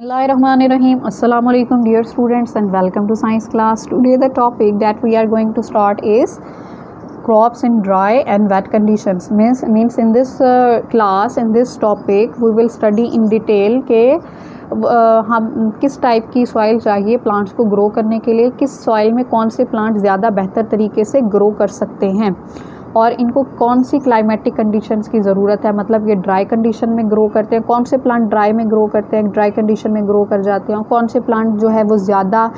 Bismillahirrahmanirrahim. Assalamu alaikum dear students and welcome to science class. Today the topic that we are going to start is crops in dry and wet conditions. Means in this class, in this topic we will study in detail के हम किस type की soil चाहिए plants को grow करने के लिए, किस सॉइल में कौन से प्लांट ज़्यादा बेहतर तरीके से ग्रो कर सकते हैं और इनको कौन सी क्लाइमेटिक कंडीशंस की ज़रूरत है। मतलब ये ड्राई कंडीशन में ग्रो करते हैं, कौन से प्लांट ड्राई में ग्रो करते हैं, ड्राई कंडीशन में ग्रो कर जाते हैं, कौन से प्लांट जो है वो ज़्यादा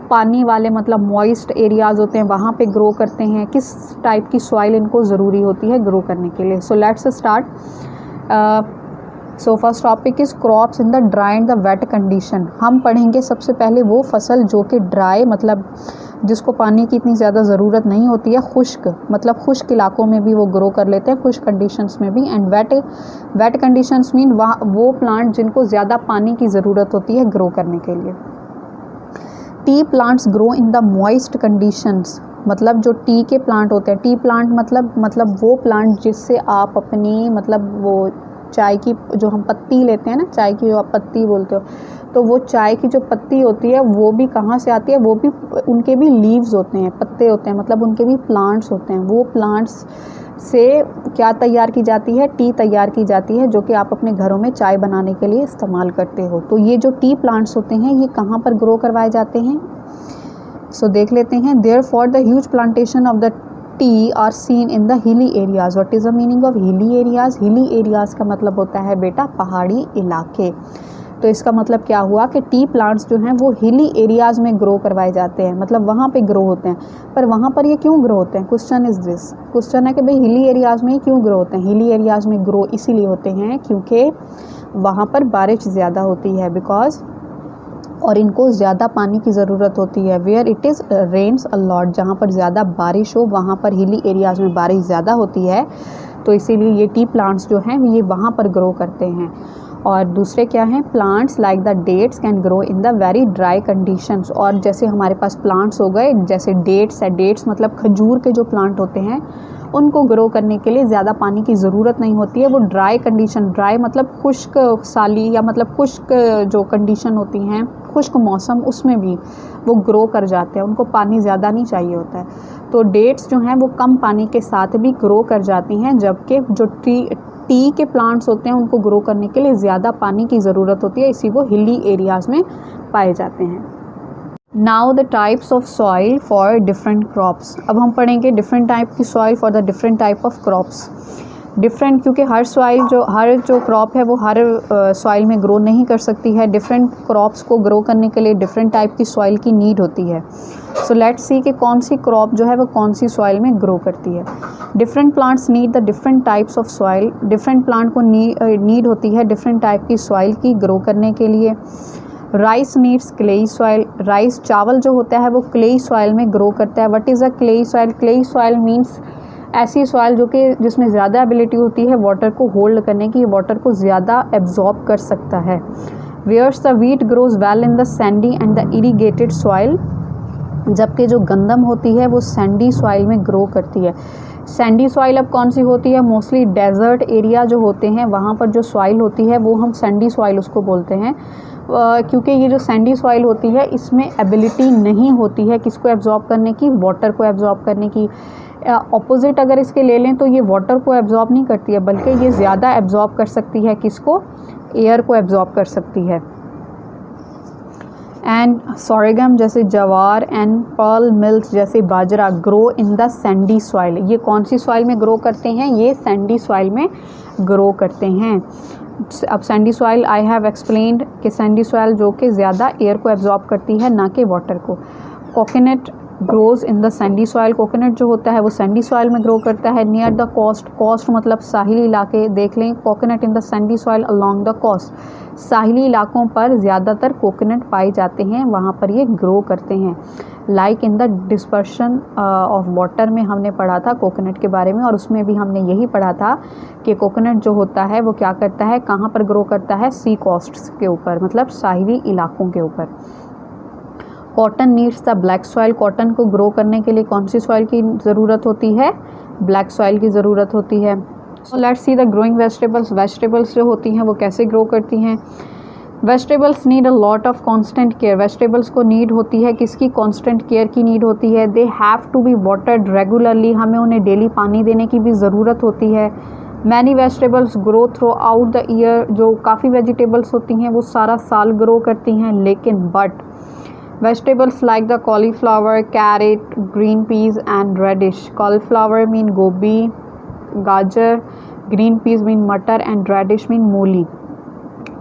पानी वाले मतलब मॉइस्ट एरियाज़ होते हैं वहाँ पे ग्रो करते हैं, किस टाइप की सॉइल इनको ज़रूरी होती है ग्रो करने के लिए। So let's start. So first topic is crops in the dry and the wait condition. हम पढ़ेंगे सबसे पहले वो फसल जो कि ड्राई मतलब जिसको पानी की इतनी ज़्यादा ज़रूरत नहीं होती है, खुश्क मतलब खुश्क इलाकों में भी वो ग्रो कर लेते हैं, खुश्क कंडीशंस में भी। एंड वेट कंडीशंस मीन वो प्लांट जिनको ज़्यादा पानी की ज़रूरत होती है ग्रो करने के लिए। T plants grow in the moist conditions. मतलब जो टी के प्लांट होते हैं, टी प्लांट मतलब वो प्लांट जिससे आप अपनी मतलब वो चाय की जो हम पत्ती लेते हैं ना, चाय की जो आप पत्ती बोलते हो, तो वो चाय की जो पत्ती होती है वो भी कहाँ से आती है, वो भी उनके भी लीव्स होते हैं, पत्ते होते हैं, मतलब उनके भी प्लांट्स होते हैं। वो प्लांट्स से क्या तैयार की जाती है, टी तैयार की जाती है, जो कि आप अपने घरों में चाय बनाने के लिए इस्तेमाल करते हो। तो ये जो टी प्लांट्स होते हैं ये कहाँ पर ग्रो करवाए जाते हैं, सो देख लेते हैं। Therefore the huge plantation of the tea are seen in the hilly areas. What is the meaning of hilly areas? Hilly areas का मतलब होता है बेटा पहाड़ी इलाके। तो इसका मतलब क्या हुआ कि टी प्लांट्स जो हैं वो हिली एरियाज़ में ग्रो करवाए जाते हैं, मतलब वहाँ पे ग्रो होते हैं। पर वहाँ पर ये क्यों ग्रो होते हैं? क्वेश्चन इज़ दिस, क्वेश्चन है कि भाई हिली एरियाज़ में क्यों ग्रो होते हैं। हिली एरियाज़ में ग्रो इसीलिए होते हैं क्योंकि वहाँ पर बारिश ज़्यादा होती है, बिकॉज और इनको ज़्यादा पानी की ज़रूरत होती है। Where it is rains a lot, जहाँ पर ज़्यादा बारिश हो वहाँ पर हिली एरियाज़ में बारिश ज़्यादा होती है, तो इसीलिए ये टी प्लांट्स जो हैं ये वहाँ पर ग्रो करते हैं। और दूसरे क्या हैं, plants like the dates can grow in the very dry conditions. और जैसे हमारे पास प्लांट्स हो गए, जैसे डेट्स है, डेट्स मतलब खजूर के जो प्लांट होते हैं उनको ग्रो करने के लिए ज़्यादा पानी की ज़रूरत नहीं होती है। वो ड्राई कंडीशन, ड्राई मतलब खुश्क साली या मतलब खुश्क जो कंडीशन होती हैं, खुश्क मौसम, उसमें भी वो ग्रो कर जाते हैं, उनको पानी ज़्यादा नहीं चाहिए होता है। तो डेट्स जो हैं वो कम पानी के साथ भी ग्रो कर जाती हैं, जबकि जो टी के प्लांट्स होते हैं उनको ग्रो करने के लिए ज़्यादा पानी की ज़रूरत होती है, इसी वो हिली एरियाज़ में पाए जाते हैं। Now the types of soil for different crops. अब हम पढ़ेंगे डिफरेंट टाइप की soil for the different type of crops. Different क्योंकि हर जो क्रॉप है वो हर सॉइल में ग्रो नहीं कर सकती है। डिफरेंट क्रॉप्स को ग्रो करने के लिए डिफरेंट टाइप की सॉइल की नीड होती है। सो लेट्स सी कि कौन सी क्रॉप जो है वो कौन सी सॉइल में ग्रो करती है। Different plants need the different types of soil. Different plant को नीड होती है डिफरेंट टाइप की सॉइल की ग्रो करने के लिए। Rice needs clayey soil. Rice चावल जो होता है वो क्लेई सॉइल में ग्रो करता है। What is a clayey soil? Clayey soil means ऐसी सॉइल जो कि जिसमें ज़्यादा एबिलिटी होती है वाटर को होल्ड करने की, वाटर को ज़्यादा एब्जॉर्ब कर सकता है। Whereas the wheat grows well in the sandy and the irrigated soil. जबकि जो गंदम होती है वो सैंडी सॉइल में ग्रो करती है। सैंडी सॉइल अब कौन सी होती है? मोस्टली डेजर्ट एरिया जो होते हैं वहाँ पर जो सॉइल होती है वो हम सैंडी सॉइल उसको बोलते हैं, क्योंकि ये जो सैंडी सॉइल होती है इसमें एबिलिटी नहीं होती है किसको एब्जॉर्ब करने की, वाटर को एब्जॉर्ब करने की। ऑपोजिट अगर इसके ले लें तो ये वाटर को एब्जॉर्ब नहीं करती है, बल्कि ये ज़्यादा एब्जॉर्ब कर सकती है किसको? एयर को एब्जॉर्ब कर सकती है। एंड सोरेगम जैसे जवार एंड पर्ल मिल्स जैसे bajra grow in the sandy soil. ये कौन सी सॉइल में ग्रो करते हैं? ये सैंडी सॉइल में ग्रो करते हैं। अब Sandy soil I have explained कि सैंडी सॉइल जो कि ज़्यादा एयर को एब्जॉर्ब करती है ना कि वाटर को। Coconut grows in the sandy soil. Coconut जो होता है वो सैंडी सॉइल में ग्रो करता है। नियर द कोस्ट, कोस्ट मतलब साहिली इलाके, देख लें coconut in the sandy soil along the coast. साहिली इलाकों पर ज़्यादातर कोकोनट पाए जाते हैं, वहाँ पर ये ग्रो करते हैं। Like in the dispersion of water में हमने पढ़ा था कोकोनट के बारे में, और उसमें भी हमने यही पढ़ा था कि कोकोनट जो होता है वो क्या करता है, कहाँ पर ग्रो करता है? सी कोस्ट्स के ऊपर, मतलब साहिली इलाकों के ऊपर। Cotton needs the black soil. Cotton को ग्रो करने के लिए कौन सी सॉइल की ज़रूरत होती है? ब्लैक सॉइल की ज़रूरत होती है। So let's see the growing vegetables. Vegetables जो होती हैं वो कैसे ग्रो करती हैं। Vegetables need a lot of constant care, vegetables को नीड होती है किसकी, कॉन्स्टेंट केयर की नीड होती है। They have to be watered regularly, हमें उन्हें डेली पानी देने की भी ज़रूरत होती है। Many vegetables grow through out the year, जो काफ़ी वेजिटेबल्स होती हैं वो सारा साल ग्रो करती हैं, लेकिन but vegetables like the cauliflower, carrot, green peas and radish, cauliflower mean गोभी गाजर, ग्रीन पीज मीन मटर एंड रेडिश मीन मूली,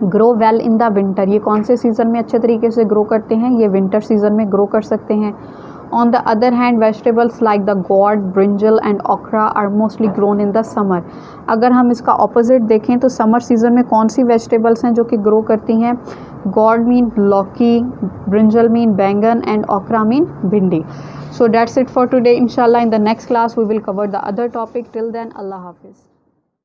grow well in the winter, ये कौन से सीज़न में अच्छे तरीके से ग्रो करते हैं, ये विंटर सीज़न में ग्रो कर सकते हैं। On the other hand vegetables like the gourd, brinjal and okra are mostly grown in the summer. अगर हम इसका ऑपोजिट देखें तो समर सीज़न में कौन सी वेजिटेबल्स हैं जो कि ग्रो करती हैं, गॉड मीन लौकी, ब्रिंजल मीन बैंगन एंड ओकरा मीन भिंडी। So that's it for today. Inshallah in the next class we will cover the other topic. Till then, Allah Hafiz.